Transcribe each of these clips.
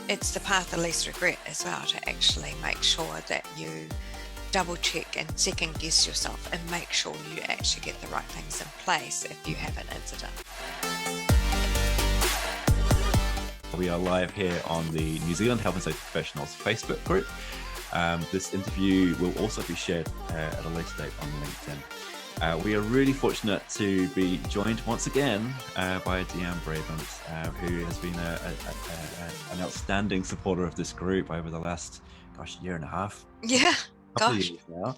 it's the path of least regret as well, to actually make sure that you double check and second guess yourself and make sure you actually get the right things in place if you have an incident. We are live here on the New Zealand Health and Safety Professionals Facebook group. This interview will also be shared at a later date on LinkedIn. We are really fortunate to be joined once again by DeAnne Brabant, who has been an outstanding supporter of this group over the last, year and a half. Yeah, Couple of years now.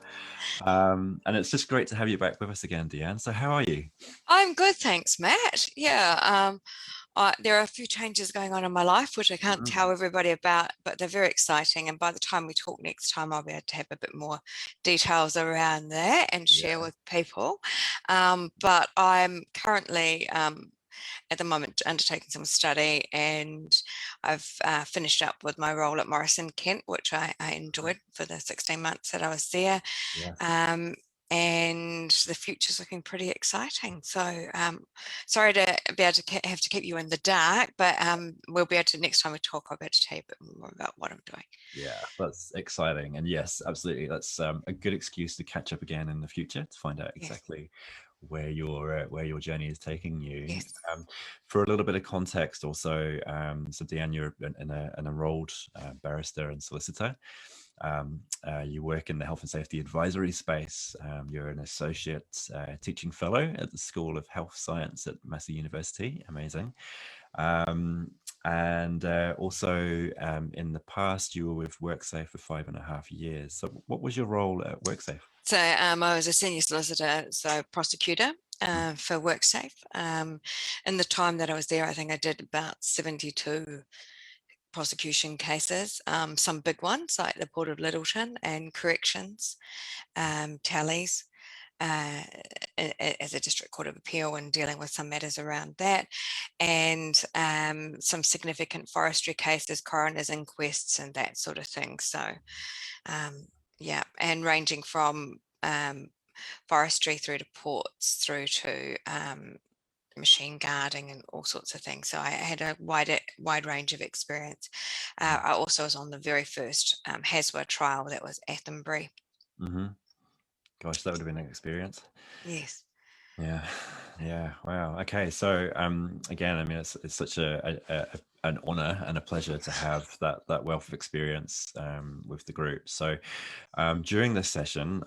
And it's just great to have you back with us again, DeAnne. So how are you? I'm good, thanks, Matt. Yeah, there are a few changes going on in my life, which I can't tell everybody about, but they're very exciting. And by the time we talk next time, I'll be able to have a bit more details around that and share with people. But I'm currently, at the moment, undertaking some study, and I've finished up with my role at Morrison Kent, which I enjoyed for the 16 months that I was there. Yes. And the future's looking pretty exciting. So sorry to be able to have to keep you in the dark, but we'll be able to, next time we talk, I'll be able to tell you a bit more about what I'm doing. Yeah, that's exciting. And yes, absolutely. That's a good excuse to catch up again in the future to find out exactly where your journey is taking you. Yes. For a little bit of context also, so DeAnne, you're an enrolled barrister and solicitor. You work in the health and safety advisory space. You're an associate teaching fellow at the School of Health Science at Massey University. Amazing. And also in the past, you were with WorkSafe for 5.5 years. So what was your role at WorkSafe? So I was a senior solicitor, so prosecutor for WorkSafe. In the time that I was there, I think I did about 72 prosecution cases, some big ones like the Port of Lyttelton and corrections, tallies, as a District Court of Appeal, and dealing with some matters around that, and some significant forestry cases, coroner's inquests and that sort of thing. So yeah, and ranging from forestry through to ports, through to machine guarding and all sorts of things. So I had a wide range of experience. I also was on the very first HASANZ trial that was Athenbury. Gosh, that would have been an experience. Yes. Yeah. Wow. Okay. So again, I mean, it's such an honor and a pleasure to have that wealth of experience with the group. So during this session,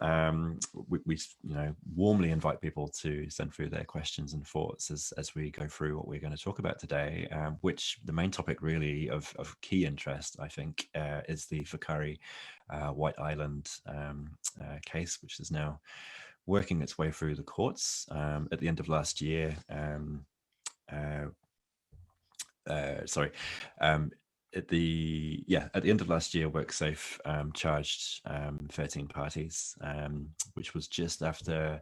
we warmly invite people to send through their questions and thoughts as we go through what we're going to talk about today, which the main topic really of key interest, I think, is the Whakaari White Island case, which is now working its way through the courts. At the end of last year, at the end of last year, WorkSafe charged 13 parties, which was just after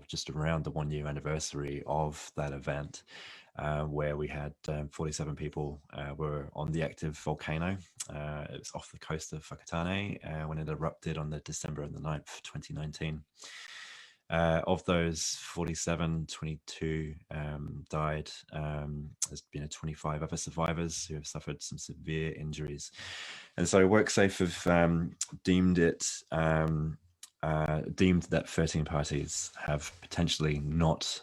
just around the 1 year anniversary of that event, where we had 47 people were on the active volcano. It was off the coast of Whakatane when it erupted on the December 9th, 2019. Of those 47, 22 died. There's been 25 other survivors who have suffered some severe injuries. And so WorkSafe have deemed that 13 parties have potentially not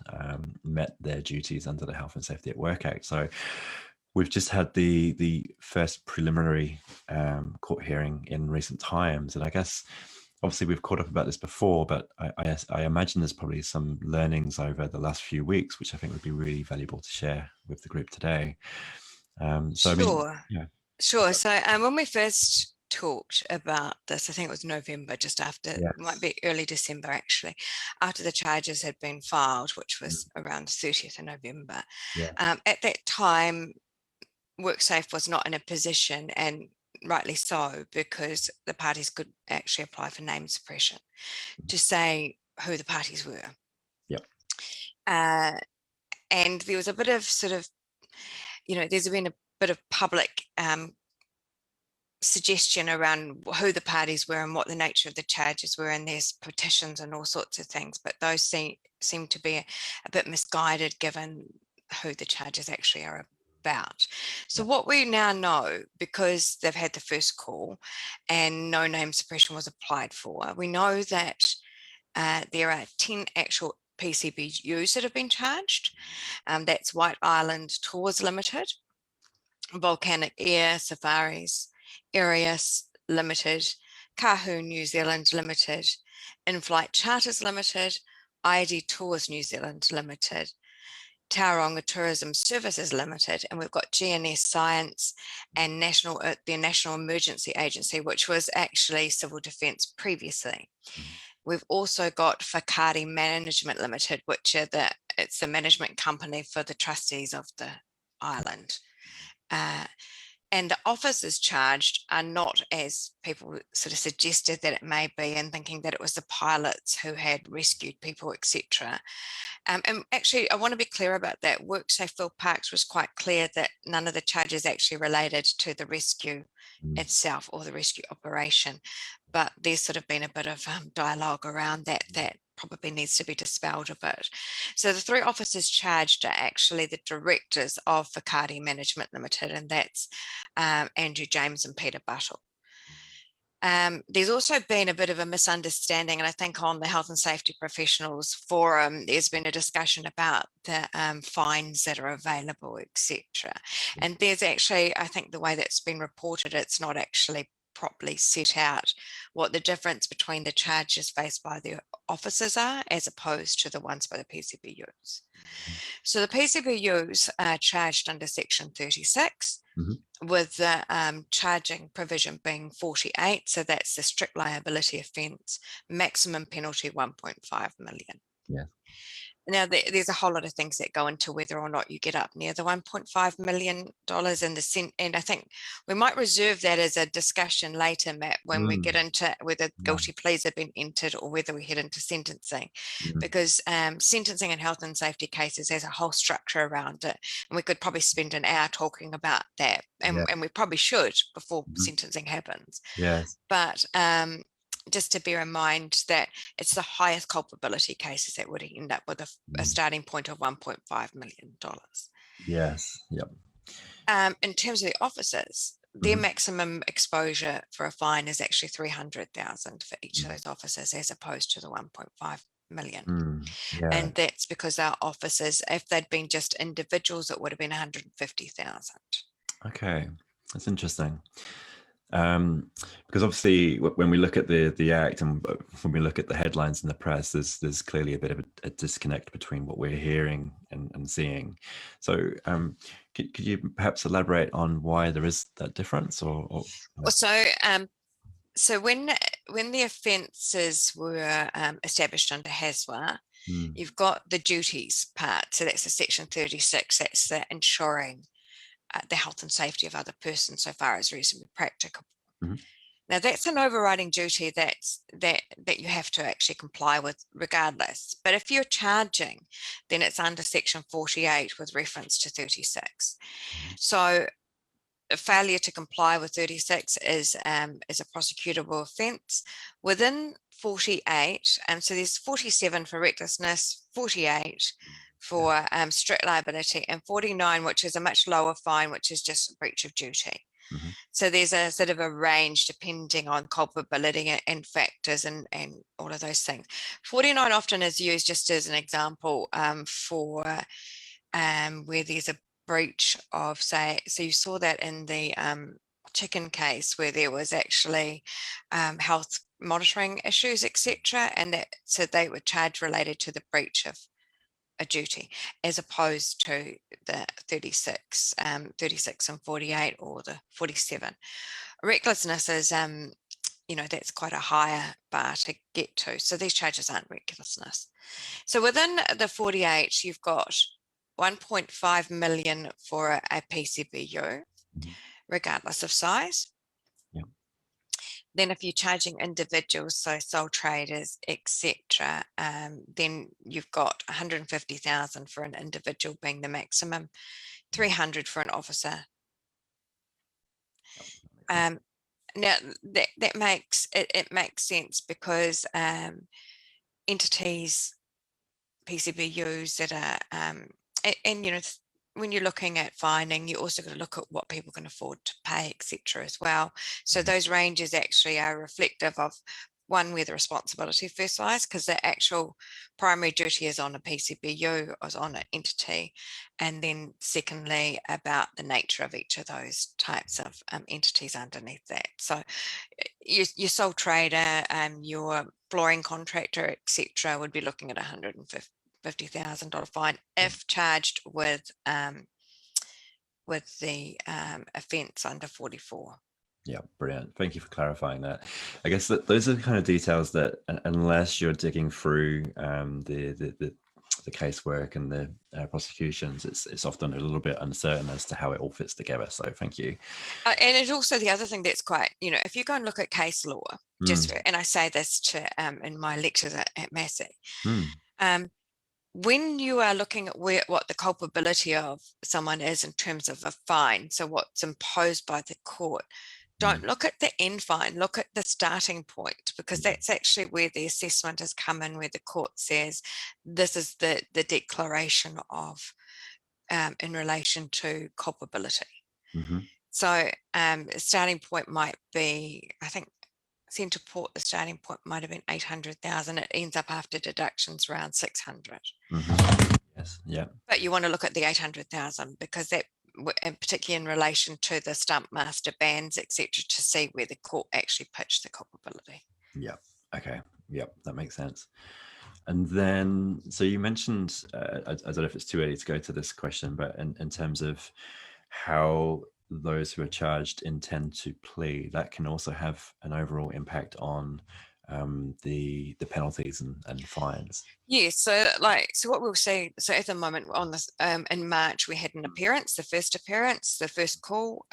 met their duties under the Health and Safety at Work Act. So we've just had the first preliminary court hearing in recent times, and I guess obviously we've caught up about this before, but I imagine there's probably some learnings over the last few weeks, which I think would be really valuable to share with the group today. Sure. So when we first talked about this, I think it was November, just after, it might be early December actually, after the charges had been filed, which was around the 30th of November. At that time, WorkSafe was not in a position, and rightly so, because the parties could actually apply for name suppression to say who the parties were. And there was a bit of sort of, there's been a bit of public suggestion around who the parties were and what the nature of the charges were, and there's petitions and all sorts of things, but those seem to be a bit misguided given who the charges actually are about. So what we now know, because they've had the first call and no name suppression was applied for, we know that there are 10 actual PCBUs that have been charged. That's White Island Tours Limited, Volcanic Air Safaris, Arius Limited, Kahu New Zealand Limited, In-Flight Charters Limited, ID Tours New Zealand Limited, Tauranga Tourism Services Limited, and we've got GNS Science and the National Emergency Agency, which was actually Civil Defence previously. We've also got Whakaari Management Limited, which are it's the management company for the trustees of the island. And the officers charged are not, as people sort of suggested that it may be, and thinking that it was the pilots who had rescued people, etc. And actually, I want to be clear about that. WorkSafe Phil Parks was quite clear that none of the charges actually related to the rescue itself or the rescue operation. But there's sort of been a bit of dialogue around that probably needs to be dispelled a bit. So the 3 officers charged are actually the directors of Whakaari Management Limited, and that's Andrew James and Peter Buttle. There's also been a bit of a misunderstanding, and I think on the Health and Safety Professionals Forum, there's been a discussion about the fines that are available, etc. And there's actually, I think the way that's been reported, it's not actually properly set out what the difference between the charges faced by the officers are as opposed to the ones by the PCBUs. So the PCBUs are charged under section 36 with the charging provision being 48. So that's the strict liability offence, maximum penalty 1.5 million. Yeah. Now, there's a whole lot of things that go into whether or not you get up near the $1.5 million and I think we might reserve that as a discussion later, Matt, when we get into whether guilty pleas have been entered or whether we head into sentencing, because sentencing and health and safety cases has a whole structure around it, and we could probably spend an hour talking about that, and we probably should before sentencing happens. Yes. But just to bear in mind that it's the highest culpability cases that would end up with a starting point of $1.5 million. Yes. Yep. In terms of the officers, their maximum exposure for a fine is actually $300,000 for each of those officers, as opposed to the 1.5 million. Yeah. And that's because our officers, if they'd been just individuals, it would have been 150,000. Okay, that's interesting. Because obviously when we look at the act and when we look at the headlines in the press, there's clearly a bit of a disconnect between what we're hearing and seeing. So could you perhaps elaborate on why there is that difference? So when the offences were established under HASWA, you've got the duties part. So that's the section 36. That's the ensuring the health and safety of other persons so far as reasonably practicable. Now that's an overriding duty that you have to actually comply with regardless. But if you're charging, then it's under section 48 with reference to 36. So a failure to comply with 36 is a prosecutable offence. Within 48, so there's 47 for recklessness, 48 for strict liability, and 49, which is a much lower fine, which is just breach of duty. So there's a sort of a range depending on culpability and factors and all of those things. 49 often is used just as an example for where there's a breach of, say, so you saw that in the chicken case where there was actually health monitoring issues, etc., and that so they were charged related to the breach of a duty, as opposed to the 36 and 48 or the 47. Recklessness is that's quite a higher bar to get to, so these charges aren't recklessness. So within the 48 you've got 1.5 million for a PCBU regardless of size. Then if you're charging individuals, so sole traders, etc., then you've got 150,000 for an individual being the maximum, 300 for an officer. Now that makes it makes sense because entities, PCBUs that are and when you're looking at finding, you also got to look at what people can afford to pay, etc. as well. So those ranges actually are reflective of, one, where the responsibility first lies, because the actual primary duty is on a PCBU or is on an entity, and then secondly about the nature of each of those types of entities underneath that. So your sole trader, your flooring contractor, etc., would be looking at $150,000 fine if charged with the offence under 44. Yeah, brilliant. Thank you for clarifying that. I guess that those are the kind of details that, unless you're digging through the casework and the prosecutions, it's often a little bit uncertain as to how it all fits together. So thank you. And it's also the other thing that's quite, if you go and look at case law, and I say this to in my lectures at Massey, when you are looking at what the culpability of someone is in terms of a fine, so what's imposed by the court, don't look at the end fine, look at the starting point, because that's actually where the assessment has come in, where the court says this is the declaration of in relation to culpability. So starting point might be, I think Centre Port, the starting point might have been 800,000. It ends up after deductions around 600. Yes, yeah. But you want to look at the 800,000 because that, particularly in relation to the stump master bans, etc., to see where the court actually pitched the culpability. Yeah. Okay. Yep, that makes sense. And then, so you mentioned, I don't know if it's too early to go to this question, but in terms of how those who are charged intend to plea, that can also have an overall impact on the penalties and fines. Yes, so what we'll see, so at the moment on this in March we had an appearance, the first call,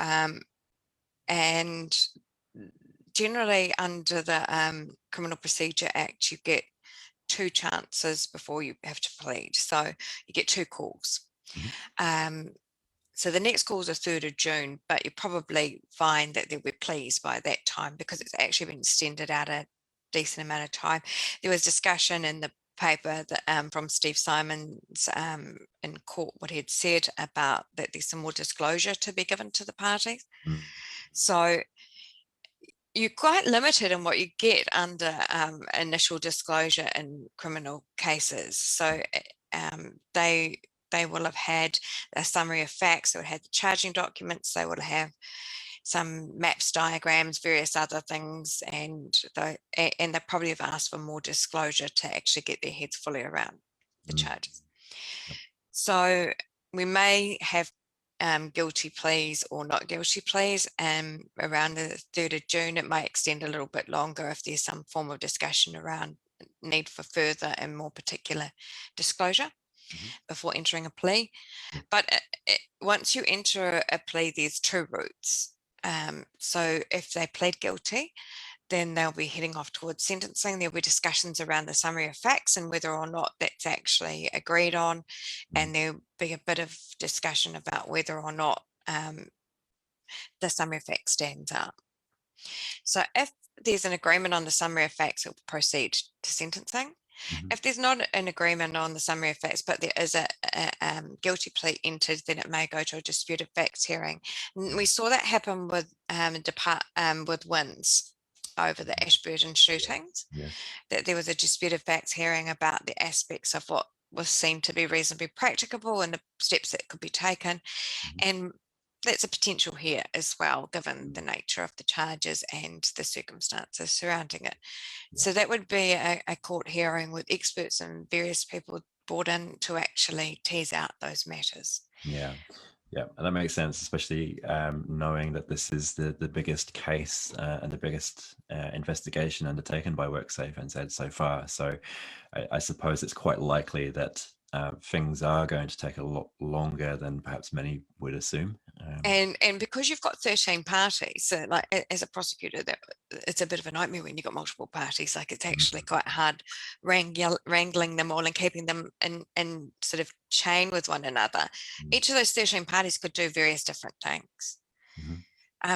and generally under the Criminal Procedure Act you get 2 chances before you have to plead, so you get 2 calls. So the next call is the 3rd of June, but you probably find that there'll be pleas by that time because it's actually been extended out a decent amount of time. There was discussion in the paper that from Steve Simons in court, what he had said about that there's some more disclosure to be given to the parties. So you're quite limited in what you get under initial disclosure in criminal cases. So they will have had a summary of facts, they would have the charging documents, they would have some maps, diagrams, various other things, and they probably have asked for more disclosure to actually get their heads fully around the charges. So we may have guilty pleas or not guilty pleas around the 3rd of June. It might extend a little bit longer if there's some form of discussion around need for further and more particular disclosure before entering a plea. But once you enter a plea, there's 2 routes. So if they plead guilty, then they'll be heading off towards sentencing. There'll be discussions around the summary of facts and whether or not that's actually agreed on. And there'll be a bit of discussion about whether or not the summary of facts stands up. So if there's an agreement on the summary of facts, it will proceed to sentencing. If there's not an agreement on the summary of facts, but there is a guilty plea entered, then it may go to a disputed facts hearing. And we saw that happen with Wins over the Ashburton shootings, that there was a disputed facts hearing about the aspects of what was seen to be reasonably practicable and the steps that could be taken. And that's a potential here as well, given the nature of the charges and the circumstances surrounding it. So that would be a court hearing with experts and various people brought in to actually tease out those matters. Yeah, and that makes sense, especially knowing that this is the biggest case and the biggest investigation undertaken by WorkSafe NZ so far. So I suppose it's quite likely that things are going to take a lot longer than perhaps many would assume. And because you've got 13 parties, so like as a prosecutor, it's a bit of a nightmare when you've got multiple parties. Like it's actually quite hard wrangling them all and keeping them in sort of chain with one another. Each of those 13 parties could do various different things.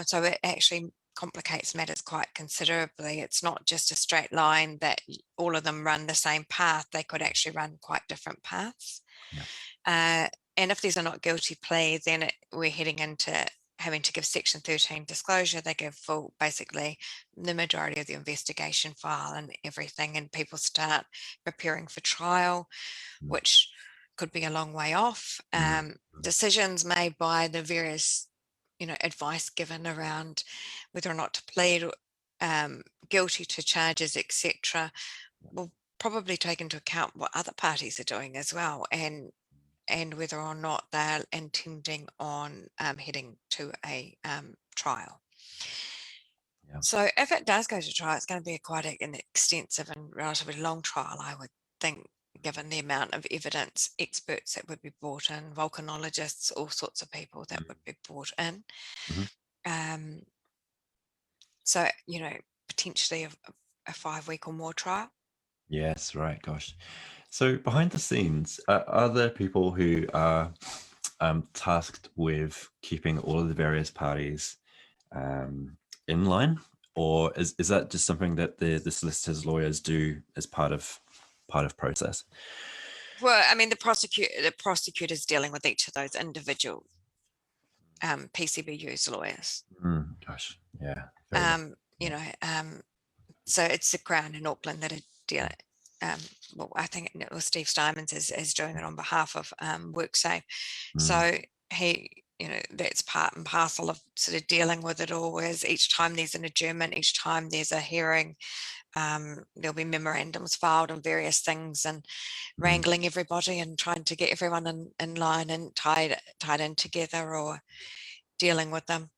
So it actually complicates matters quite considerably. It's not just a straight line that all of them run the same path. They could actually run quite different paths. and if there's a not guilty plea, then we're heading into having to give Section 13 disclosure. They give full, basically, the majority of the investigation file and everything, and people start preparing for trial, which could be a long way off. Decisions made by the various, advice given around whether or not to plead guilty to charges, etc., will probably take into account what other parties are doing as well, and whether or not they're intending on heading to a trial. Yeah. So if it does go to trial, it's going to be quite an extensive and relatively long trial, I would think, given the amount of evidence, experts that would be brought in, volcanologists, all sorts of people that would be brought in. So, potentially a 5-week or more trial. Yes, right. Gosh. So behind the scenes, are there people who are tasked with keeping all of the various parties in line, or is that just something that the solicitors, lawyers do as part of process? Well, I mean, the prosecutor's dealing with each of those individual PCBU's lawyers. Gosh, yeah. So it's the Crown in Auckland that are dealing. Well, I think it was Steve Stymons is doing it on behalf of WorkSafe. So he, that's part and parcel of sort of dealing with it all. Whereas each time there's an adjournment, each time there's a hearing, there'll be memorandums filed on various things, and wrangling everybody and trying to get everyone in line and tied in together, or dealing with them.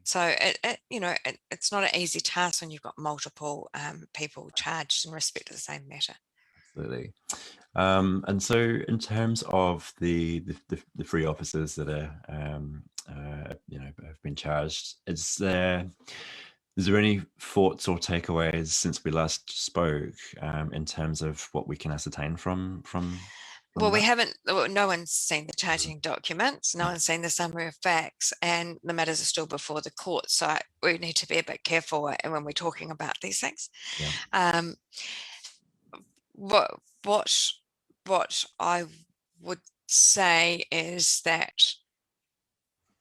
So it's not an easy task when you've got multiple people charged in respect to the same matter. Absolutely. And so in terms of the three officers that are have been charged, is there any thoughts or takeaways since we last spoke in terms of what we can ascertain from well, we that? haven't, no one's seen the charging documents, no one's seen the summary of facts, and the matters are still before the court. So we need to be a bit careful when we're talking about these things. What I would say is that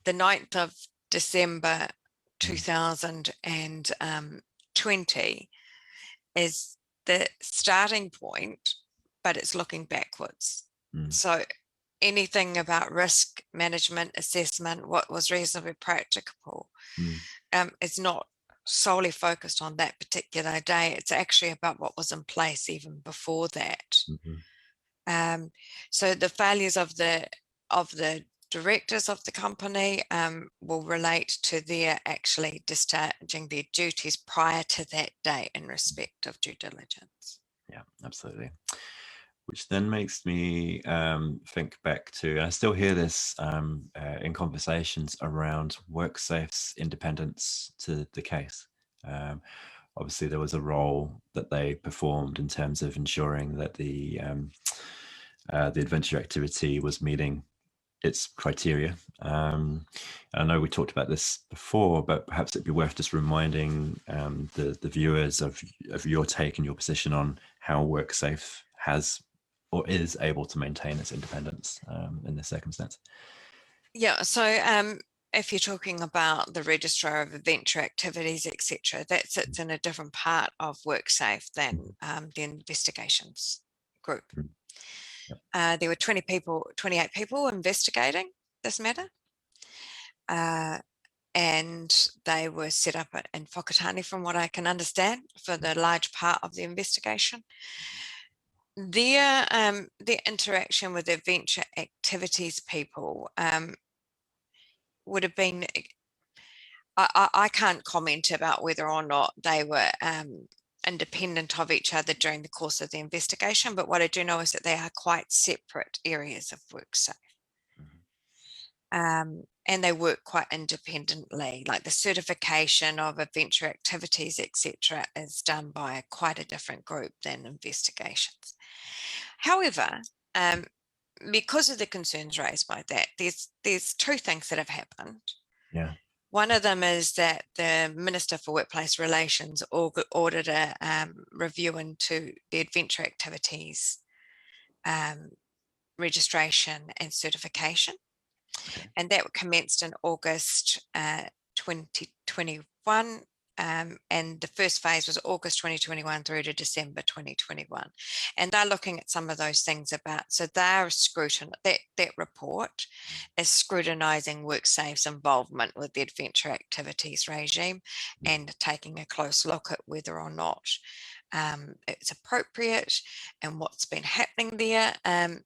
the 9th of December 2020 is the starting point, but it's looking backwards. So anything about risk management assessment, what was reasonably practicable, is not solely focused on that particular day. It's actually about what was in place even before that. So the failures of the directors of the company will relate to their actually discharging their duties prior to that date in respect of due diligence. Yeah, absolutely. Which then makes me think back to, and I still hear this in conversations around WorkSafe's independence to the case. Obviously, there was a role that they performed in terms of ensuring that the adventure activity was meeting its criteria. I know we talked about this before, but perhaps it'd be worth just reminding the viewers of your take and your position on how WorkSafe has or is able to maintain its independence in this circumstance. Yeah, so if you're talking about the registrar of adventure activities, etc., that sits in a different part of WorkSafe than the investigations group. There were 28 people investigating this matter, and they were set up in Whakaari, from what I can understand, for the large part of the investigation. Their interaction with adventure activities people would have been, I can't comment about whether or not they were independent of each other during the course of the investigation, but what I do know is that they are quite separate areas of WorkSafe. And they work quite independently, like the certification of adventure activities, etc., is done by quite a different group than investigations. However, because of the concerns raised by that, there's two things that have happened. Yeah. One of them is that the Minister for Workplace Relations ordered a review into the adventure activities registration and certification. Okay. And that commenced in August 2021. And the first phase was August 2021 through to December 2021. And they're looking at some of those things about, so they're that report is scrutinising WorkSafe's involvement with the adventure activities regime and taking a close look at whether or not it's appropriate and what's been happening there. I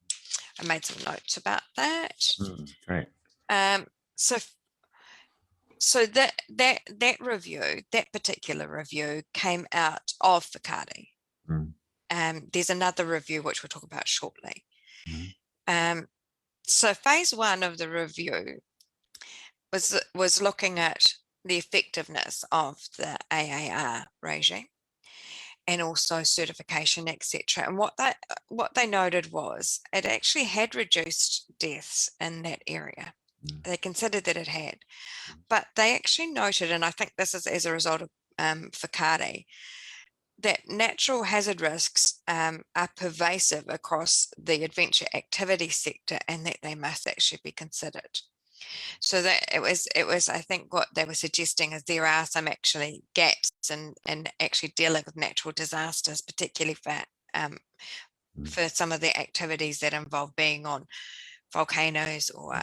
made some notes about that. Great. So that review, that particular review, came out of Whakaari. There's another review which we'll talk about shortly. So phase one of the review was looking at the effectiveness of the AAR regime and also certification, etc. And what they noted was it actually had reduced deaths in that area. They considered that it had, but they actually noted, and I think this is as a result of Whakaari, that natural hazard risks are pervasive across the adventure activity sector and that they must actually be considered. So that it was, I think what they were suggesting is there are some actually gaps in actually dealing with natural disasters, particularly for some of the activities that involve being on volcanoes or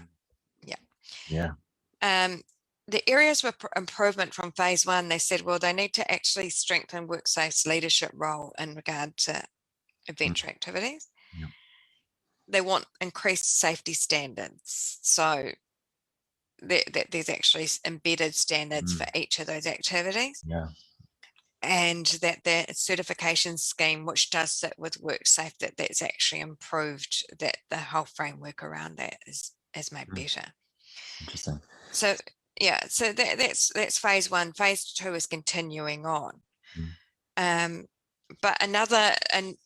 the areas of improvement from phase one, they said, well, they need to actually strengthen WorkSafe's leadership role in regard to adventure activities. They want increased safety standards. So that there's actually embedded standards for each of those activities. And that the certification scheme, which does sit with WorkSafe, that's actually improved, that the whole framework around that is made better. Interesting. So yeah, so that's phase one. Phase two is continuing on. But another, and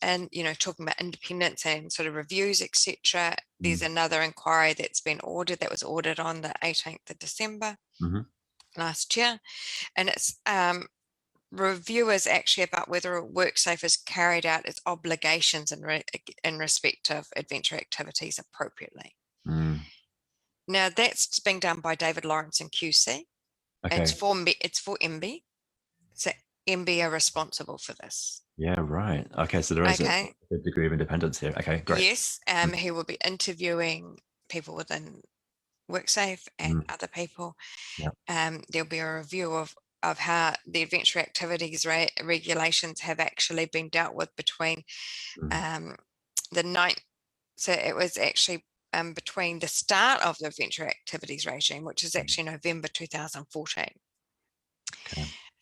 talking about independence and sort of reviews, etc. There's another inquiry that's been ordered, that was ordered on the 18th of December last year, and it's review is actually about whether WorkSafe has carried out its obligations in respect of adventure activities appropriately. Now that's being done by David Lawrence and QC. Okay. It's for MB. So MB are responsible for this. Yeah, right. Okay, so there is a degree of independence here. Okay, great. Yes, he will be interviewing people within WorkSafe and other people. There'll be a review of how the adventure activities regulations have actually been dealt with between the 9th. So it was actually between the start of the adventure activities regime, which is actually November 2014,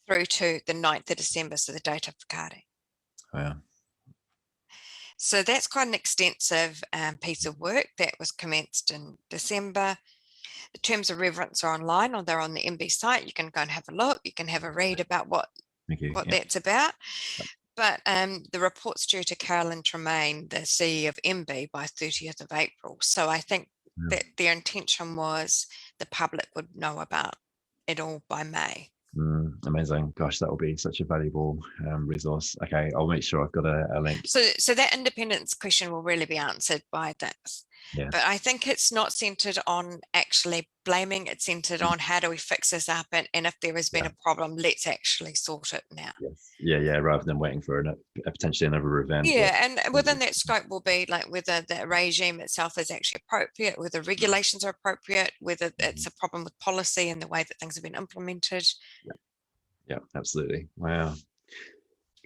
through to the 9th of December, so the date of Whakaari. Wow. So that's quite an extensive piece of work that was commenced in December. The terms of reference are online, or they're on the MB site. You can go and have a look. You can have a read about what that's about. But the report's due to Carolyn Tremaine, the CEO of MB, by 30th of April. So I think that their intention was the public would know about it all by May. Amazing. Gosh, that will be such a valuable resource. Okay, I'll make sure I've got a link. So that independence question will really be answered by this. But I think it's not centered on actually blaming, it's centered on how do we fix this up, and if there has been a problem, let's actually sort it now. Yeah, rather than waiting for potentially another event. And within that scope will be like whether the regime itself is actually appropriate, whether regulations are appropriate, whether it's a problem with policy and the way that things have been implemented. Yeah, absolutely. Wow.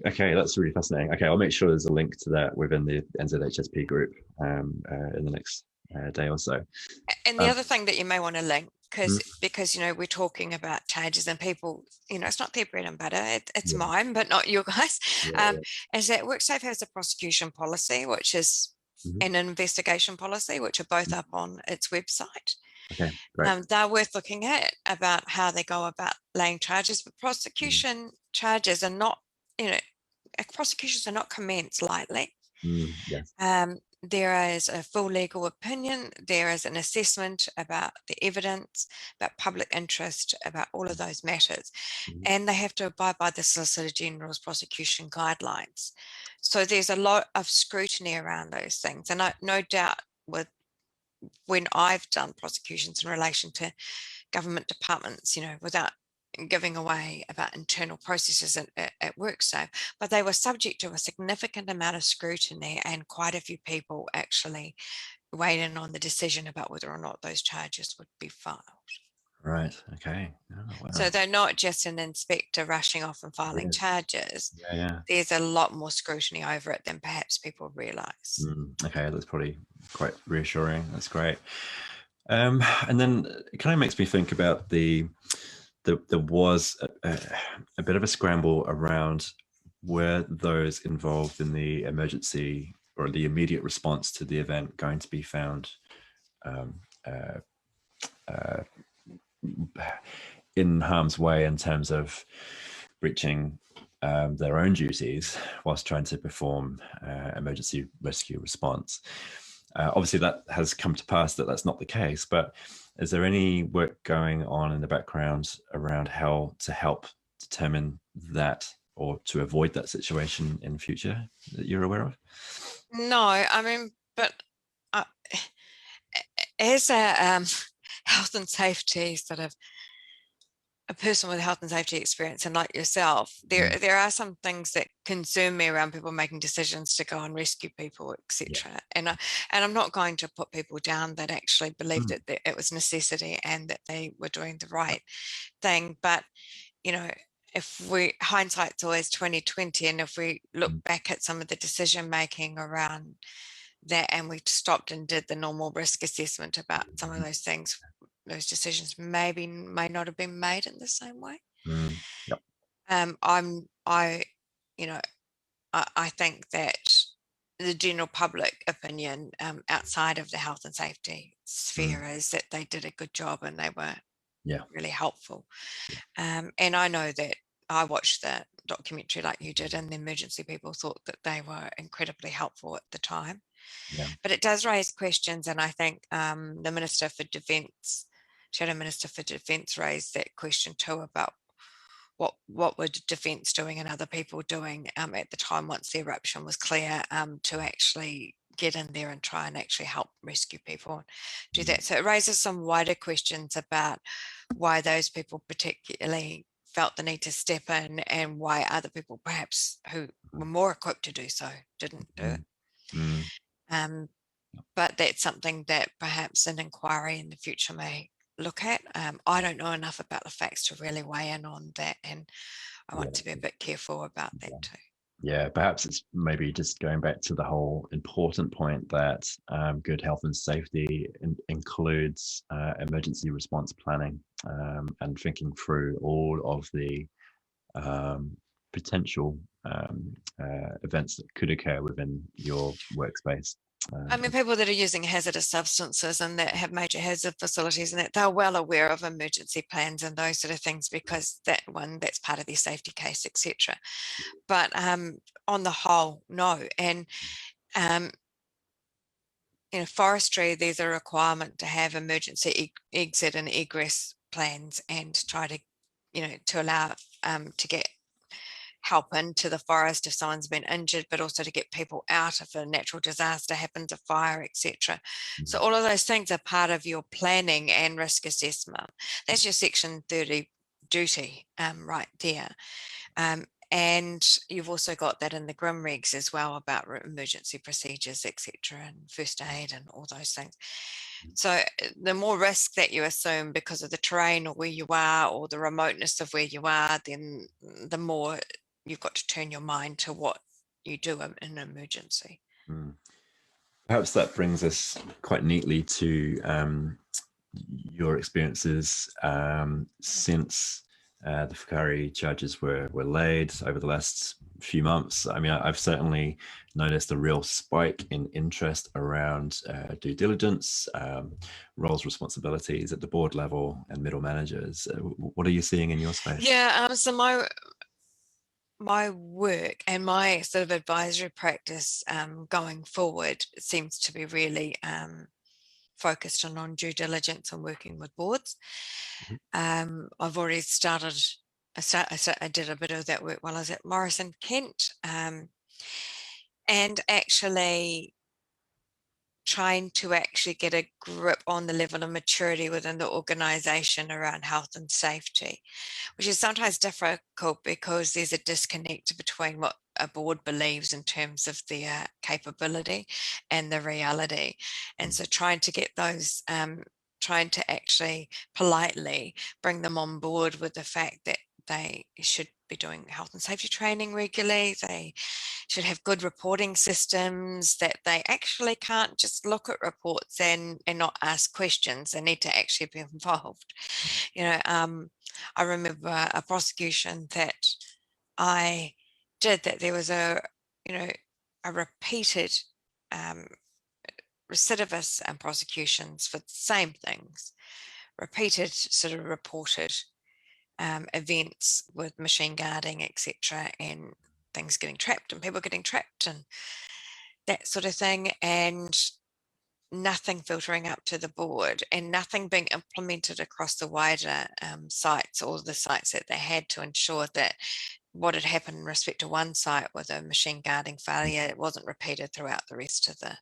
Okay, that's really fascinating. Okay, I'll make sure there's a link to that within the NZHSP group in the next day or so. And the other thing that you may want to link, because we're talking about charges and people, it's not their bread and butter, it's mine, but not your guys, is that WorkSafe has a prosecution policy, which is an investigation policy, which are both up on its website. Okay, great. They're worth looking at about how they go about laying charges, but prosecution charges are not, prosecutions are not commenced lightly. There is a full legal opinion. There is an assessment about the evidence, about public interest, about all of those matters. And they have to abide by the Solicitor General's prosecution guidelines. So there's a lot of scrutiny around those things. And no doubt with when I've done prosecutions in relation to government departments, without giving away about internal processes at work. So, but they were subject to a significant amount of scrutiny, and quite a few people actually weighed in on the decision about whether or not those charges would be filed. Right. Okay. Oh, wow. So they're not just an inspector rushing off and filing Yes. charges. Yeah. There's a lot more scrutiny over it than perhaps people realise. Okay, that's probably quite reassuring. That's great. And then it kind of makes me think about there was a bit of a scramble around were those involved in the emergency or the immediate response to the event going to be found in harm's way in terms of breaching their own duties whilst trying to perform emergency rescue response. Obviously, that has come to pass that that's not the case, but is there any work going on in the background around how to help determine that or to avoid that situation in future that you're aware of? No, I mean, but as a health and safety sort of a person with health and safety experience, and like yourself, there are some things that concern me around people making decisions to go and rescue people, etc. And I'm not going to put people down that actually believed that it was necessity and that they were doing the right thing. But if hindsight's always 2020, and if we look back at some of the decision making around that, and we stopped and did the normal risk assessment about some of those things, those decisions may not have been made in the same way. Yep. I think that the general public opinion outside of the health and safety sphere is that they did a good job and they were really helpful. And I know that I watched the documentary like you did, and the emergency people thought that they were incredibly helpful at the time. But it does raise questions, and I think the Minister for Defence, Shadow Minister for Defence, raised that question too about what were Defence doing and other people doing at the time once the eruption was clear, to actually get in there and try and actually help rescue people and do that. So it raises some wider questions about why those people particularly felt the need to step in, and why other people perhaps who were more equipped to do so didn't do it. But that's something that perhaps an inquiry in the future may look at. I don't know enough about the facts to really weigh in on that, and I want to be a bit careful about that too. Yeah, perhaps it's maybe just going back to the whole important point that good health and safety includes emergency response planning, and thinking through all of the potential events that could occur within your workspace. I mean, people that are using hazardous substances and that have major hazard facilities, and that they're well aware of emergency plans and those sort of things, because that's part of their safety case, etc. But on the whole, no. And forestry, there's a requirement to have emergency exit and egress plans, and try to, to allow to get help into the forest if someone's been injured, but also to get people out if a natural disaster happens, a fire, etc. So all of those things are part of your planning and risk assessment. That's your Section 30 duty right there. And you've also got that in the GRIM regs as well, about emergency procedures, etc., and first aid and all those things. So the more risk that you assume because of the terrain or where you are or the remoteness of where you are, then the more you've got to turn your mind to what you do in an emergency. Perhaps that brings us quite neatly to your experiences since the Whakaari charges were laid over the last few months. I mean, I've certainly noticed a real spike in interest around due diligence, roles, responsibilities at the board level and middle managers. What are you seeing in your space? Yeah, so my work and my sort of advisory practice going forward seems to be really focused on due diligence and working with boards. I've already started, I did a bit of that work while I was at Morrison Kent, and actually trying to actually get a grip on the level of maturity within the organisation around health and safety, which is sometimes difficult because there's a disconnect between what a board believes in terms of their capability and the reality. And so trying to get those, trying to actually politely bring them on board with the fact that they should be doing health and safety training regularly, they should have good reporting systems, that they actually can't just look at reports and not ask questions. They need to actually be involved. You know, I remember a prosecution that I did, that there was a, you know, a repeated recidivist and prosecutions for the same things, repeated sort of reported events with machine guarding, etc., and things getting trapped and people getting trapped and that sort of thing, and nothing filtering up to the board and nothing being implemented across the wider sites, or the sites that they had, to ensure that what had happened in respect to one site with a machine guarding failure, it wasn't repeated throughout the rest of the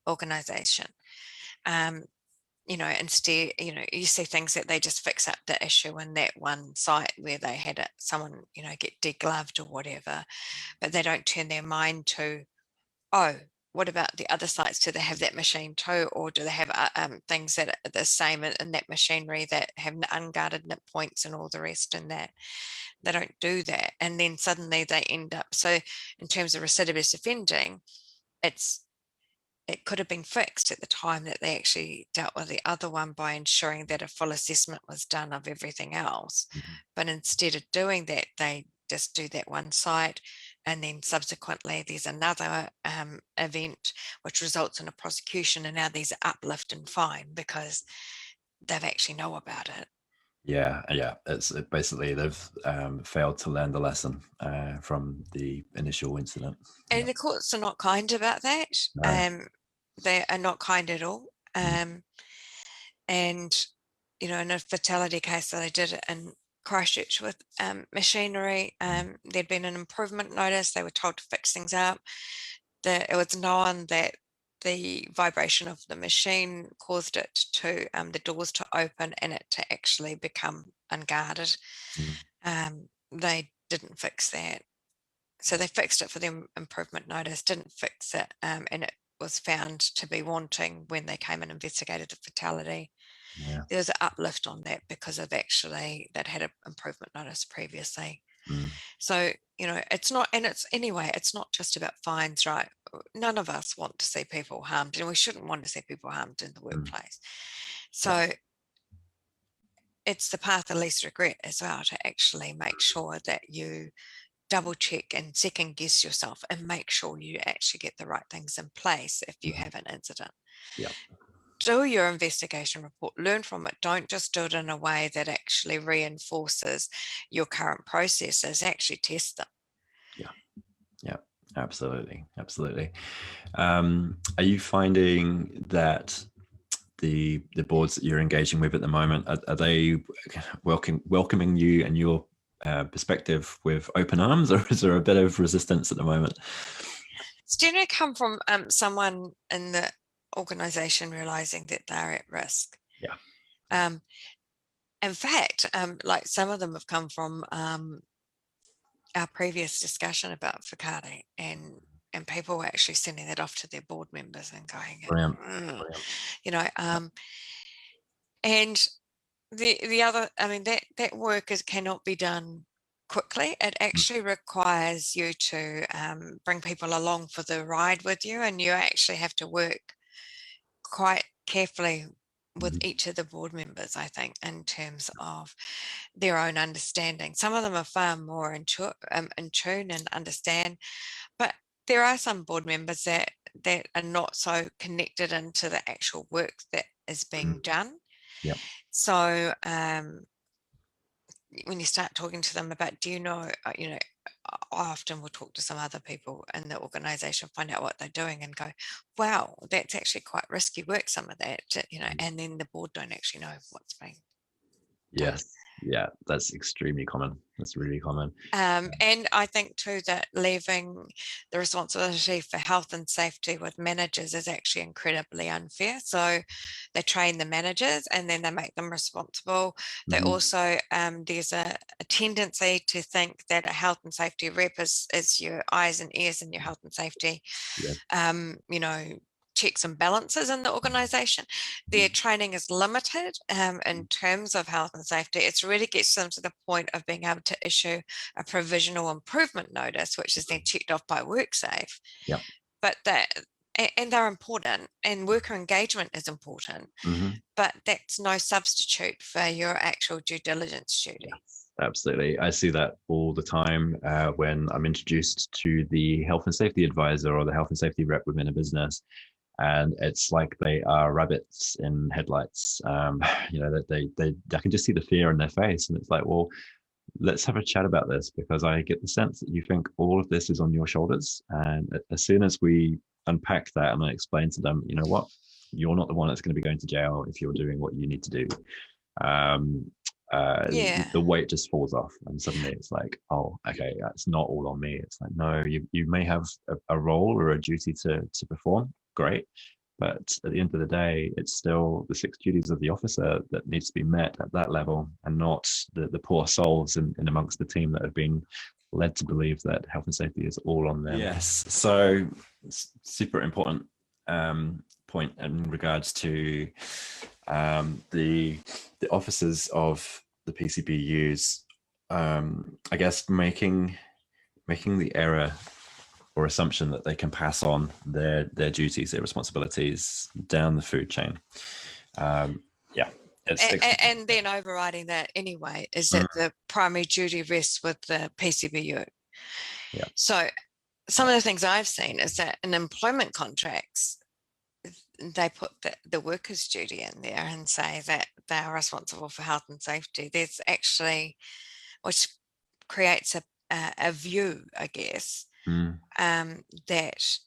organisation. You know, instead, you know, you see things that they just fix up the issue in that one site where they had it, someone, you know, get degloved or whatever, but they don't turn their mind to, oh, what about the other sites? Do they have that machine too? Or do they have things that are the same in that machinery that have unguarded nip points and all the rest in that? They don't do that. And then suddenly they end up, so in terms of recidivist offending, it could have been fixed at the time that they actually dealt with the other one by ensuring that a full assessment was done of everything else. But instead of doing that, they just do that one site, and then subsequently there's another event which results in a prosecution, and now there's an uplift in fine because they've actually know about it. Yeah, it's basically they've failed to learn the lesson from the initial incident. And the courts are not kind about that. No. They are not kind at all. And, you know, in a fatality case that I did in Christchurch with machinery, there'd been an improvement notice. They were told to fix things up. It was known that the vibration of the machine caused it to, the doors to open and it to actually become unguarded. They didn't fix that. So they fixed it for the improvement notice, didn't fix it, and it was found to be wanting when they came and investigated the fatality. Yeah. There was an uplift on that because of actually that had an improvement notice previously. So, you know, it's not, and it's anyway, it's not just about fines, right? None of us want to see people harmed, and we shouldn't want to see people harmed in the workplace. So it's the path of least regret as well, to actually make sure that you double check and second guess yourself and make sure you actually get the right things in place if you have an incident. Yeah. Do your investigation report, learn from it. Don't just do it in a way that actually reinforces your current processes, actually test them. Yeah, absolutely. Are you finding that the boards that you're engaging with at the moment, are they welcoming you and your perspective with open arms, or is there a bit of resistance at the moment? It's generally come from someone in the organisation realising that they're at risk. Yeah. In fact, like some of them have come from our previous discussion about Whakaari, and people were actually sending that off to their board members and going, Brilliant. you know, and the other, I mean, that work cannot be done quickly. It actually requires you to bring people along for the ride with you, and you actually have to work quite carefully with each of the board members, I think, in terms of their own understanding. Some of them are far more in tune and understand, but there are some board members that are not so connected into the actual work that is being done. Yeah. So when you start talking to them about, do you know, I often will talk to some other people in the organisation, find out what they're doing and go, wow, that's actually quite risky work, some of that, you know, and then the board don't actually know what's being done. Yes. Yeah, that's extremely common. That's really common. And I think too that leaving the responsibility for health and safety with managers is actually incredibly unfair. So they train the managers and then they make them responsible. They also, there's a tendency to think that a health and safety rep is your eyes and ears in your health and safety, you know, checks and balances in the organization. Their training is limited in terms of health and safety. It really gets them to the point of being able to issue a provisional improvement notice, which is then checked off by WorkSafe. Yeah. But that, and they're important, and worker engagement is important, but that's no substitute for your actual due diligence duty. Absolutely. I see that all the time when I'm introduced to the health and safety advisor or the health and safety rep within a business. And it's like they are rabbits in headlights. You know, that I can just see the fear in their face. And it's like, well, let's have a chat about this, because I get the sense that you think all of this is on your shoulders. And as soon as we unpack that and I explain to them, you know what, you're not the one that's going to be going to jail if you're doing what you need to do. The weight just falls off, and suddenly it's like, oh, okay, it's not all on me. It's like, no, you may have a role or a duty to perform, great, but at the end of the day, it's still the 6 duties of the officer that needs to be met at that level, and not the poor souls in amongst the team that have been led to believe that health and safety is all on them. Yes, so super important point in regards to the officers of the PCBUs, I guess making the error or assumption that they can pass on their duties, their responsibilities down the food chain. And then overriding that anyway is that the primary duty rests with the PCBU. Yeah. So some of the things I've seen is that in employment contracts, they put the workers' duty in there and say that they are responsible for health and safety. There's actually, which creates a view, I guess, that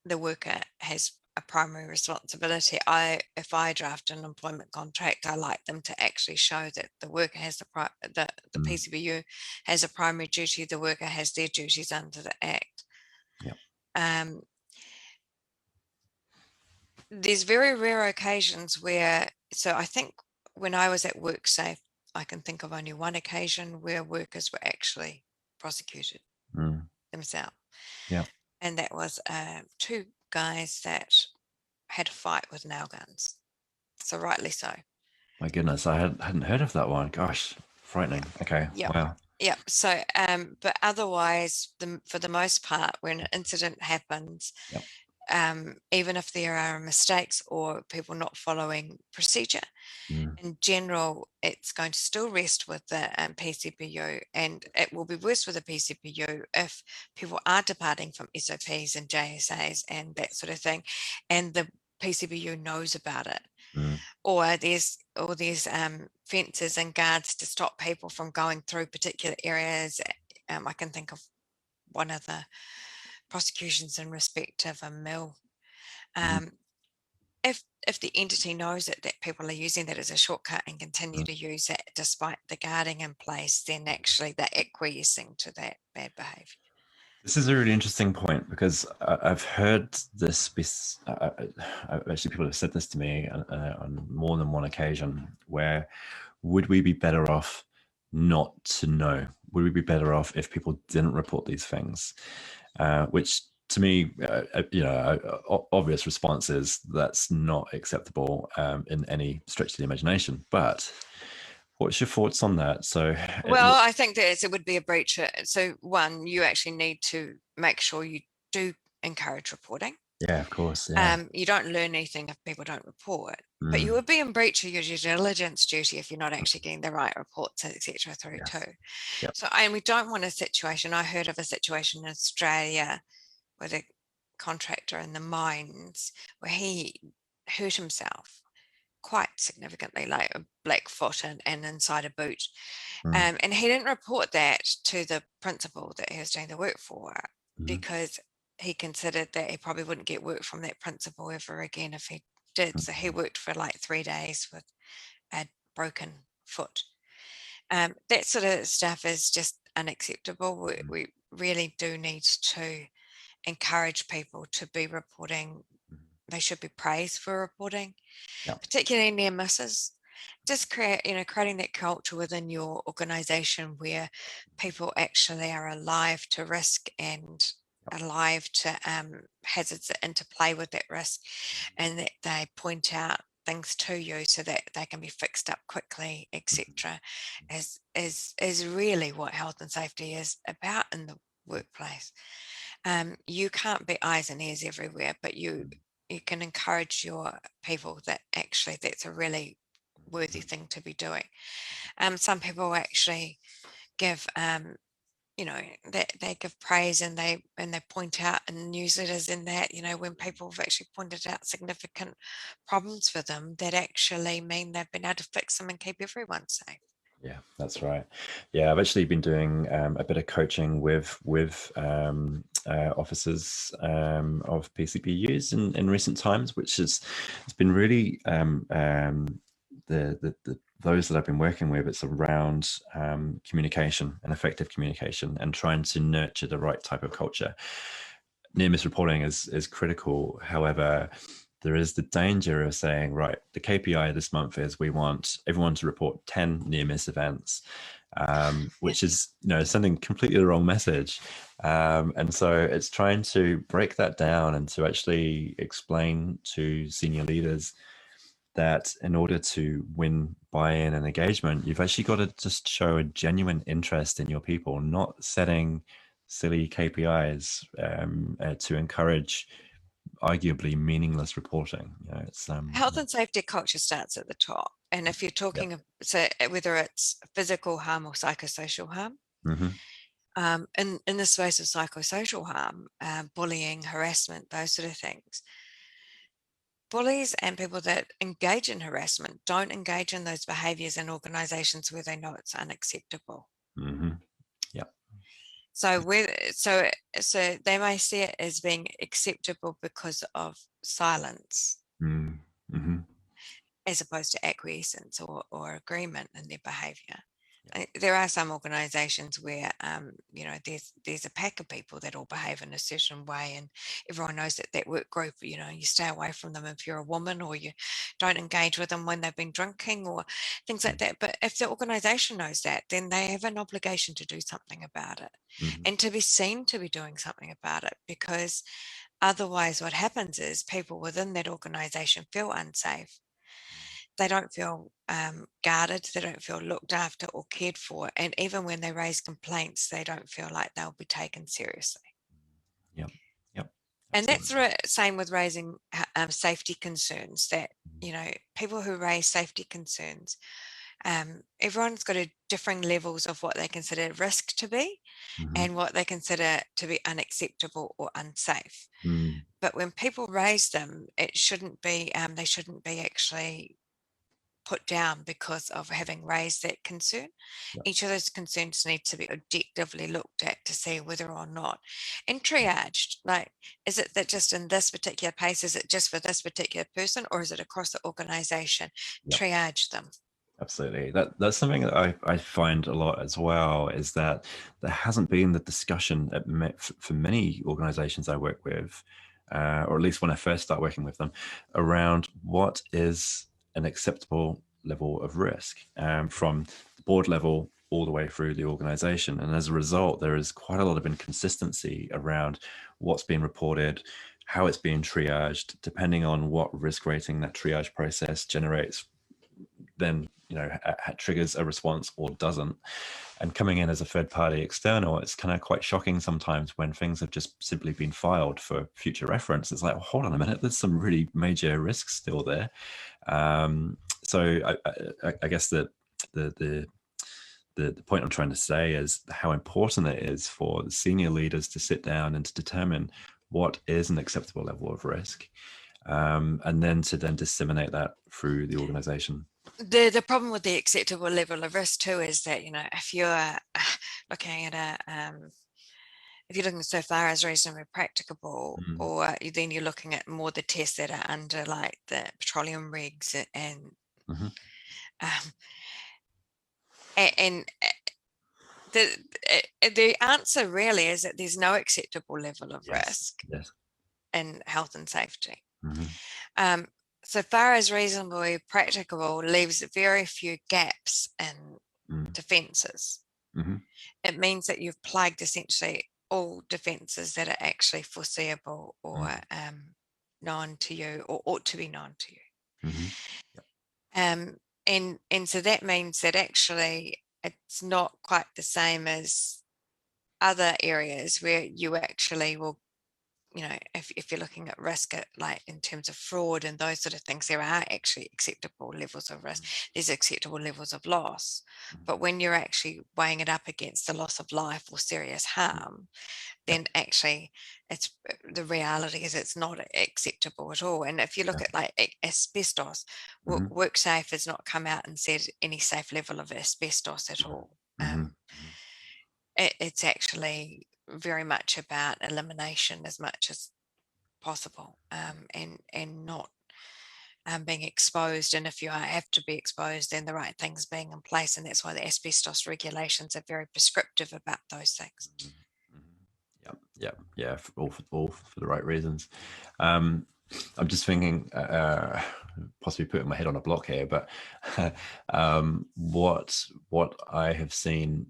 the worker has a primary responsibility. If I draft an employment contract, I like them to actually show that the worker has the PCBU has a primary duty, the worker has their duties under the Act. Yeah. There's very rare occasions where, so I think when I was at WorkSafe, I can think of only one occasion where workers were actually prosecuted themselves. Yeah. And that was 2 guys that had a fight with nail guns. So rightly so. My goodness, I hadn't heard of that one. Gosh, frightening. Okay. Yep. Wow. Yeah. So, but otherwise, for the most part, when an incident happens, even if there are mistakes or people not following procedure, in general, it's going to still rest with the PCBU, and it will be worse with the PCBU if people are departing from SOPs and JSAs and that sort of thing, and the PCBU knows about it. Or there's fences and guards to stop people from going through particular areas. I can think of one of the prosecutions in respect of a mill. If the entity knows that people are using that as a shortcut and continue to use it despite the guarding in place, then actually they're acquiescing to that bad behaviour. This is a really interesting point, because I've heard this. Actually, people have said this to me on more than one occasion. Where would we be better off not to know? Would we be better off if people didn't report these things? Which, to me, obvious response is that's not acceptable in any stretch of the imagination. But what's your thoughts on that? So, well, I think that it would be a breach. So, one, you actually need to make sure you do encourage reporting. Yeah, of course. Yeah. You don't learn anything if people don't report, but you would be in breach of your due diligence duty if you're not actually getting the right reports, etc. through too. Yep. So, and we don't want a situation. I heard of a situation in Australia with a contractor in the mines where he hurt himself quite significantly, like a black foot and inside a boot. And he didn't report that to the principal that he was doing the work for, because he considered that he probably wouldn't get work from that principal ever again if he did. So he worked for like 3 days with a broken foot. That sort of stuff is just unacceptable. We really do need to encourage people to be reporting. They should be praised for reporting, particularly near misses. Just creating that culture within your organization where people actually are alive to risk and alive to hazards that interplay with that risk, and that they point out things to you so that they can be fixed up quickly, etc. is really what health and safety is about in the workplace. You can't be eyes and ears everywhere, but you can encourage your people that actually that's a really worthy thing to be doing. Some people actually give that they give praise, and they point out in newsletters in that, when people have actually pointed out significant problems for them that actually mean they've been able to fix them and keep everyone safe. Yeah, that's right. Yeah, I've actually been doing a bit of coaching with officers of PCPUs in recent times, which it's been really those that I've been working with. It's around communication and effective communication, and trying to nurture the right type of culture. Near miss reporting is critical. However, there is the danger of saying, right, the KPI this month is we want everyone to report 10 near miss events, which is sending completely the wrong message. And so it's trying to break that down and to actually explain to senior leaders that in order to win buy-in and engagement, you've actually got to just show a genuine interest in your people, not setting silly KPIs to encourage arguably meaningless reporting. It's Health and safety culture starts at the top, and if you're talking so whether it's physical harm or psychosocial harm, in the space of psychosocial harm, bullying, harassment, those sort of things, bullies and people that engage in harassment don't engage in those behaviors in organizations where they know it's unacceptable. So so they may see it as being acceptable because of silence, as opposed to acquiescence or agreement in their behavior. There are some organizations where there's a pack of people that all behave in a certain way, and everyone knows that work group, you stay away from them if you're a woman, or you don't engage with them when they've been drinking or things like that. But if the organization knows that, then they have an obligation to do something about it, and to be seen to be doing something about it, because otherwise what happens is people within that organization feel unsafe. They don't feel guarded, they don't feel looked after or cared for. And even when they raise complaints, they don't feel like they'll be taken seriously. Yep. And that's the same with raising safety concerns, that, people who raise safety concerns, everyone's got a differing levels of what they consider risk to be and what they consider to be unacceptable or unsafe. But when people raise them, it shouldn't be, they shouldn't be actually put down because of having raised that concern. Each of those concerns need to be objectively looked at to see whether or not, and triaged, like, is it that just in this particular case, is it just for this particular person, or is it across the organization? Triage them. Absolutely. That's something that I find a lot as well, is that there hasn't been the discussion for many organizations I work with, or at least when I first start working with them, around what is an acceptable level of risk, from the board level all the way through the organization. And as a result, there is quite a lot of inconsistency around what's being reported, how it's being triaged, depending on what risk rating that triage process generates, then triggers a response or doesn't. And coming in as a third party external, it's kind of quite shocking sometimes when things have just simply been filed for future reference. It's like, well, hold on a minute, there's some really major risks still there. So I guess that the point I'm trying to say is how important it is for the senior leaders to sit down and to determine what is an acceptable level of risk, and then to disseminate that through the organization. The problem with the acceptable level of risk too is that, if you're looking at if you're looking so far as reasonably practicable, or then you're looking at more the tests that are under, like the petroleum regs, and And the answer really is that there's no acceptable level of risk in health and safety. So far as reasonably practicable leaves very few gaps in defences. It means that you've plugged essentially all defences that are actually foreseeable or known to you or ought to be known to you. And so that means that actually it's not quite the same as other areas where you actually will, you know, if you're looking at risk like in terms of fraud and those sort of things, there are actually acceptable levels of risk. There's acceptable levels of loss. But when you're actually weighing it up against the loss of life or serious harm, then actually it's the reality is it's not acceptable at all. And if you look at like asbestos, WorkSafe has not come out and said any safe level of asbestos at all. It's actually very much about elimination as much as possible, and not being exposed. And if you have to be exposed, then the right things being in place. And that's why the asbestos regulations are very prescriptive about those things. Yeah, all for the right reasons. I'm just thinking, possibly putting my head on a block here, but what I have seen,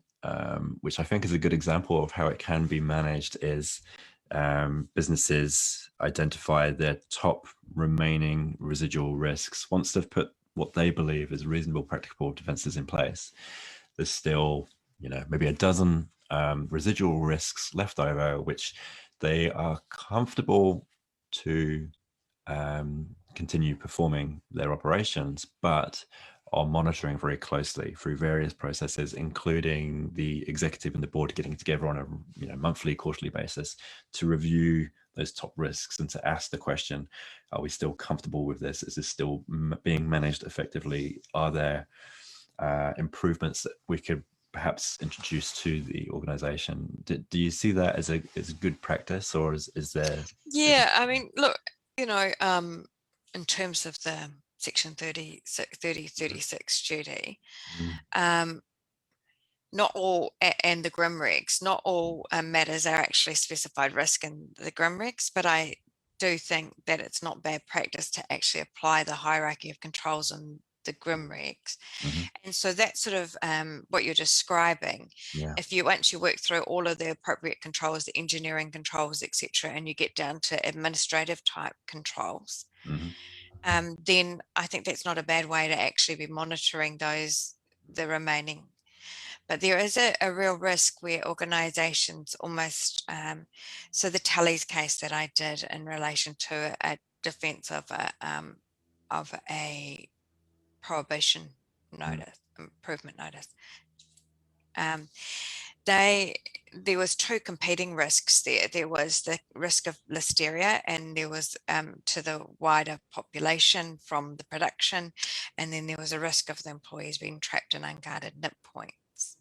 which I think is a good example of how it can be managed, is businesses identify their top remaining residual risks. Once they've put what they believe is reasonable, practicable defenses in place, there's still, you know, maybe a dozen residual risks left over, which they are comfortable to continue performing their operations, but are monitoring very closely through various processes, including the executive and the board getting together on a monthly, quarterly basis to review those top risks and to ask the question, are we still comfortable with this? Is this still being managed effectively? Are there improvements that we could perhaps introduce to the organization? Do you see that as a good practice, or is there? Yeah, I mean, look, you know, in terms of the section 36 duty, not all, and the GRIM regs, not all matters are actually specified risk in the GRIM regs, but I do think that it's not bad practice to actually apply the hierarchy of controls in the GRIM regs. And so that's sort of what you're describing. If you once you work through all of the appropriate controls, the engineering controls, etc., and you get down to administrative type controls, then I think that's not a bad way to actually be monitoring the remaining. But there is a real risk where organisations almost, so the Tully's case that I did in relation to a defence of a prohibition notice, improvement notice. There was two competing risks there. There was the risk of listeria, and there was to the wider population from the production, and then there was a risk of the employees being trapped in unguarded nip points.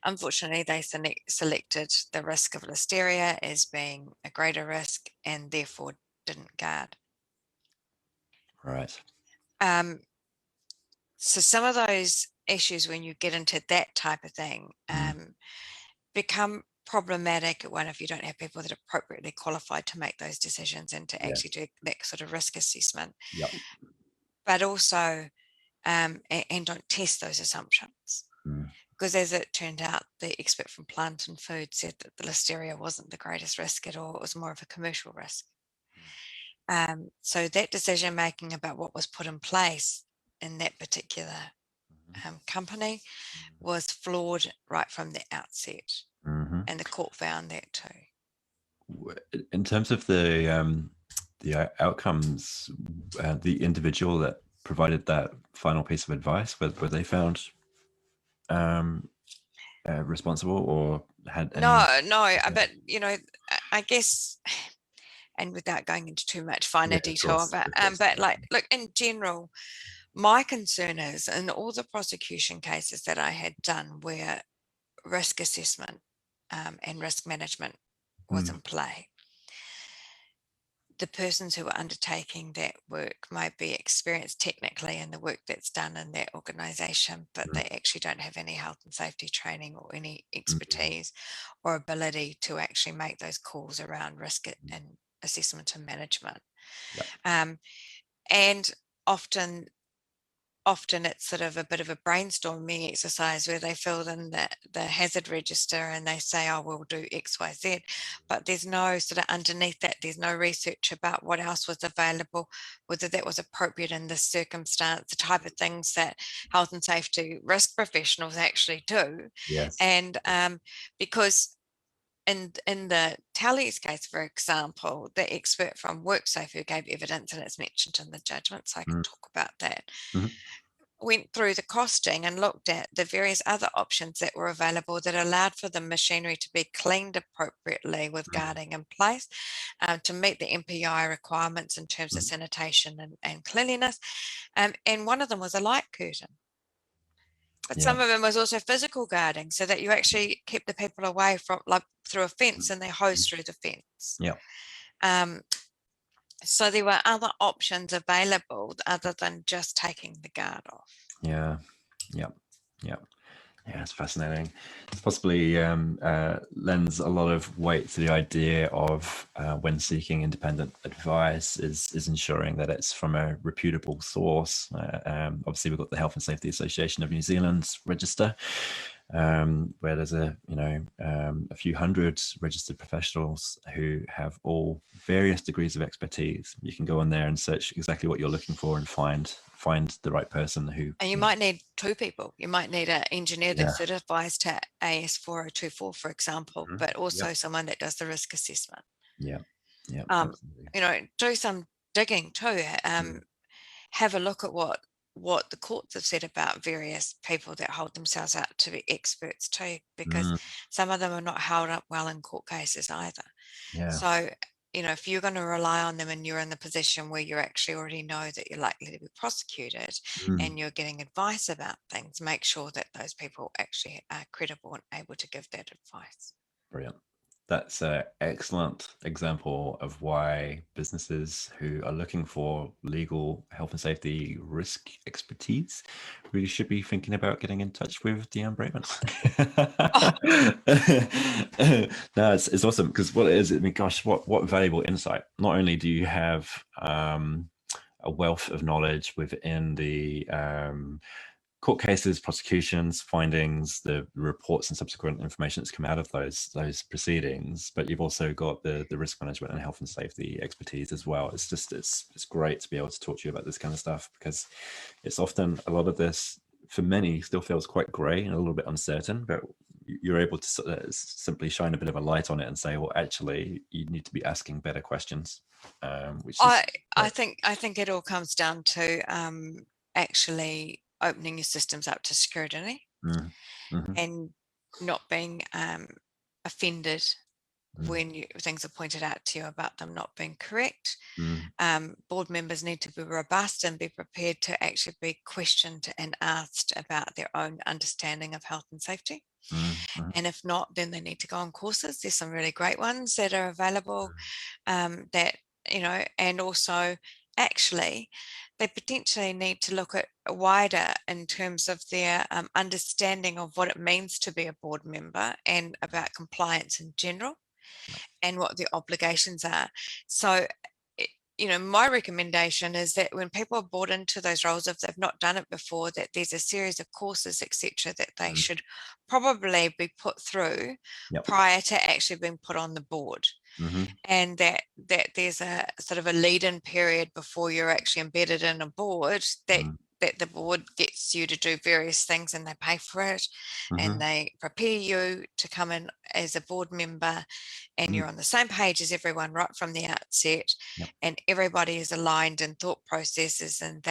Unfortunately, they selected the risk of listeria as being a greater risk and therefore didn't guard. Right. So some of those issues, when you get into that type of thing, become problematic if you don't have people that are appropriately qualified to make those decisions and to actually do that sort of risk assessment. But also, and don't test those assumptions. Because as it turned out, the expert from Plant and Food said that the listeria wasn't the greatest risk at all. It was more of a commercial risk. So that decision making about what was put in place in that particular company was flawed right from the outset. And the court found that too. In terms of the outcomes, the individual that provided that final piece of advice, were they found responsible or had any? No, but I guess, and without going into too much finer detail about, but like, look, in general, my concern is in all the prosecution cases that I had done where risk assessment and risk management was in play, the persons who are undertaking that work might be experienced technically in the work that's done in their organisation, but they actually don't have any health and safety training or any expertise or ability to actually make those calls around risk and assessment and management. And often it's sort of a bit of a brainstorming exercise where they fill in the hazard register and they say, oh, we'll do X, Y, Z, but there's no sort of underneath that, there's no research about what else was available, whether that was appropriate in this circumstance, the type of things that health and safety risk professionals actually do. Yes. And because in the Tally's case, for example, the expert from WorkSafe who gave evidence, and it's mentioned in the judgment, so I can talk about that, went through the costing and looked at the various other options that were available that allowed for the machinery to be cleaned appropriately with guarding in place to meet the MPI requirements in terms of sanitation and cleanliness. And one of them was a light curtain. But some of them was also physical guarding, so that you actually keep the people away from, like, through a fence, and they hose through the fence. So there were other options available other than just taking the guard off. Yeah, it's fascinating. It's possibly lends a lot of weight to the idea of when seeking independent advice is ensuring that it's from a reputable source. Obviously, we've got the Health and Safety Association of New Zealand's register, where there's a few hundred registered professionals who have all various degrees of expertise. You can go on there and search exactly what you're looking for and find the right person who. And you might need two people. You might need an engineer that certifies to AS 4024, for example, but also someone that does the risk assessment. Do some digging too. Have a look at what the courts have said about various people that hold themselves out to be experts too, because some of them are not held up well in court cases either. So, if you're going to rely on them and you're in the position where you actually already know that you're likely to be prosecuted and you're getting advice about things, make sure that those people actually are credible and able to give that advice. Brilliant. That's an excellent example of why businesses who are looking for legal health and safety risk expertise really should be thinking about getting in touch with DeAnne Brabant. No, it's awesome, because what it is, I mean, gosh, what valuable insight. Not only do you have a wealth of knowledge within the court cases, prosecutions, findings, the reports and subsequent information that's come out of those proceedings, but you've also got the risk management and health and safety expertise as well. It's just it's great to be able to talk to you about this kind of stuff, because it's often, a lot of this for many still feels quite grey and a little bit uncertain, but you're able to sort of simply shine a bit of a light on it and say, well, actually you need to be asking better questions, which is I think it all comes down to actually opening your systems up to scrutiny and not being offended when things are pointed out to you about them not being correct. Board members need to be robust and be prepared to actually be questioned and asked about their own understanding of health and safety. And if not, then they need to go on courses. There's some really great ones that are available that, and also actually they potentially need to look at wider in terms of their understanding of what it means to be a board member and about compliance in general and what their obligations are. So, my recommendation is that when people are brought into those roles, if they've not done it before, that there's a series of courses, etc., that they should probably be put through prior to actually being put on the board. And that there's a sort of a lead-in period before you're actually embedded in a board, that the board gets you to do various things and they pay for it and they prepare you to come in as a board member, and you're on the same page as everyone right from the outset, and everybody is aligned in thought processes and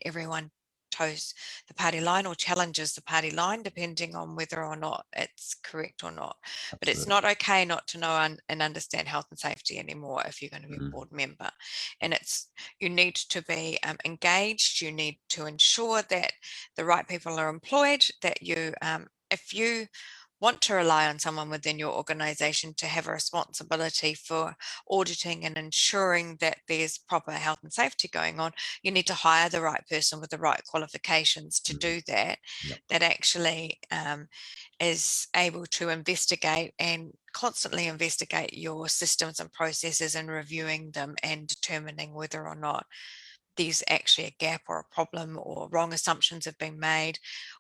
everyone toes the party line or challenges the party line depending on whether or not it's correct or not. Absolutely. But it's not okay not to know and understand health and safety anymore if you're going to be a board member. And you need to be engaged. You need to ensure that the right people are employed, that you if you want to rely on someone within your organization to have a responsibility for auditing and ensuring that there's proper health and safety going on, you need to hire the right person with the right qualifications to do that, Yep. that actually is able to investigate and constantly investigate your systems and processes and reviewing them and determining whether or not there's actually a gap or a problem or wrong assumptions have been made,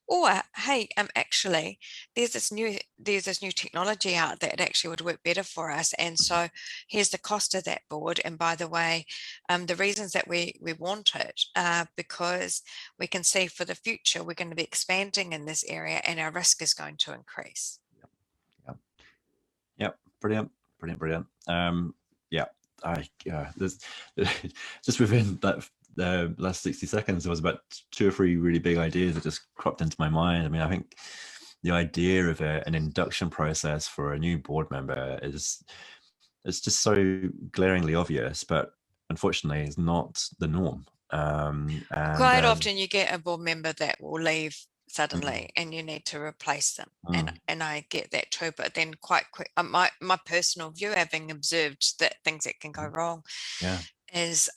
or hey, actually there's this new technology out that actually would work better for us, and so here's the cost of that board, and by the way, the reasons that we want it because we can see for the future we're going to be expanding in this area and our risk is going to increase. Yep. Brilliant. Yeah, there's just within that the last 60 seconds, there was about 2 or 3 really big ideas that just cropped into my mind. I mean, I think the idea of an induction process for a new board member it's just so glaringly obvious, but unfortunately is not the norm. Quite often you get a board member that will leave suddenly and you need to replace them, and I get that too, but then quite quick, my personal view, having observed that things that can go wrong, is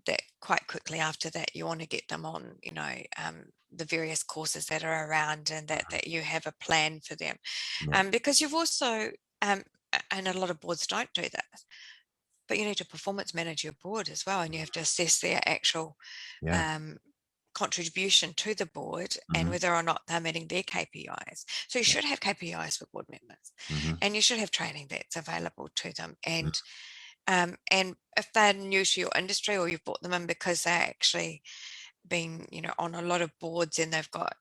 that quite quickly after that you want to get them on, you know, the various courses that are around, and that you have a plan for them, because you've also and a lot of boards don't do that, but you need to performance manage your board as well, and you have to assess their actual contribution to the board and whether or not they're meeting their KPIs. So you should have KPIs for board members, and you should have training that's available to them. And if they're new to your industry, or you've brought them in because they're actually been, you know, on a lot of boards and they've got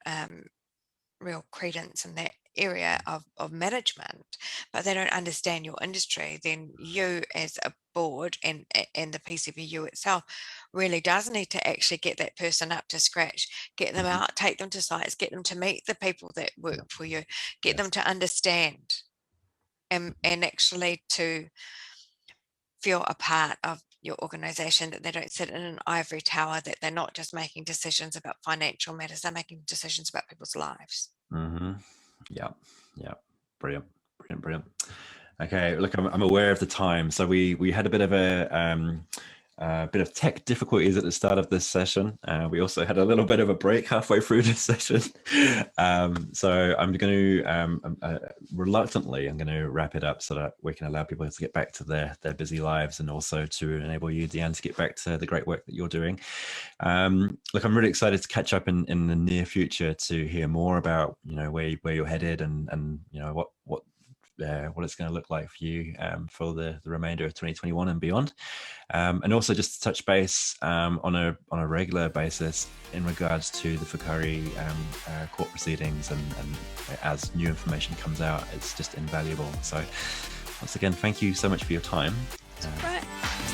real credence in that area of management, but they don't understand your industry, then you as a board and the PCBU itself really does need to actually get that person up to scratch, get them out, take them to sites, get them to meet the people that work for you, get them to understand and actually to feel a part of your organization, that they don't sit in an ivory tower, that they're not just making decisions about financial matters, they're making decisions about people's lives. Yeah. Brilliant. Okay, look, I'm aware of the time, so we had a bit of bit of tech difficulties at the start of this session. We also had a little bit of a break halfway through this session, so I'm going to reluctantly I'm going to wrap it up so that we can allow people to get back to their busy lives, and also to enable you, DeAnne, to get back to the great work that you're doing. Look, I'm really excited to catch up in the near future to hear more about, you know, where you're headed, and you know what it's going to look like for you for the remainder of 2021 and beyond, and also just to touch base on a regular basis in regards to the Whakaari court proceedings, and as new information comes out, it's just invaluable. So once again, thank you so much for your time. Right.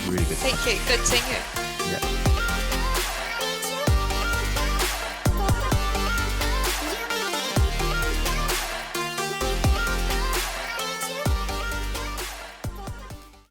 Really good. Thank you. Good seeing you.